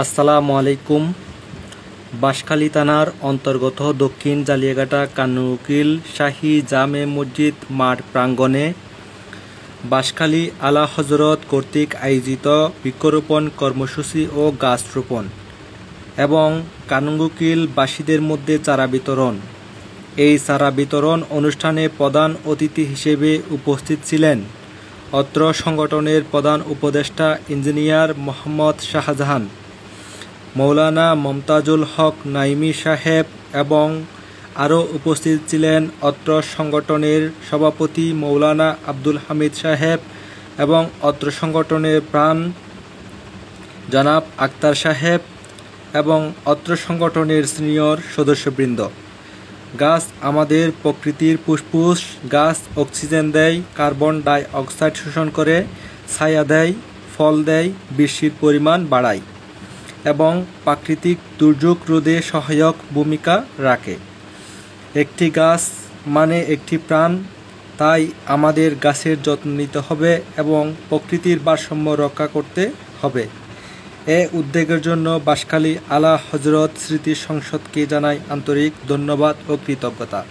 আসসালামু আলাইকুম। বাঁশখালী থানার অন্তর্গত দক্ষিণ জালিয়াঘাটা কানুকিল শাহী জামে মসজিদ মাঠ প্রাঙ্গণে বাঁশখালী আলা হজরত কর্তৃক আয়োজিত বৃক্ষরোপণ কর্মসূচি ও গাছ রোপণ এবং কানুকিল বাসীদের মধ্যে চারা বিতরণ। এই চারা বিতরণ অনুষ্ঠানে প্রধান অতিথি হিসেবে উপস্থিত ছিলেন অত্র সংগঠনের প্রধান উপদেষ্টা ইঞ্জিনিয়ার মোহাম্মদ শাহজাহান, মৌলানা মমতাজুল হক নাইমি সাহেব এবং আরও উপস্থিত ছিলেন অত্র সংগঠনের সভাপতি মৌলানা আব্দুল হামিদ সাহেব এবং অত্র সংগঠনের প্রাণ জনাব আক্তার সাহেব এবং অত্র সংগঠনের সিনিয়র সদস্যবৃন্দ। গাছ আমাদের প্রকৃতির ফুসফুস। গাছ অক্সিজেন দেয়, কার্বন ডাই অক্সাইড শোষণ করে, ছায়া দেয়, ফল দেয়, বৃষ্টির পরিমাণ বাড়ায় এবং প্রাকৃতিক দুর্যোগ রোধে সহায়ক ভূমিকা রাখে। একটি গাছ মানে একটি প্রাণ, তাই আমাদের গাছের যত্ন নিতে হবে এবং প্রকৃতির ভারসাম্য রক্ষা করতে হবে। এ উদ্যোগের জন্য বাঁশখালী আলা হজরত স্মৃতি সংসদকে জানাই আন্তরিক ধন্যবাদ ও কৃতজ্ঞতা।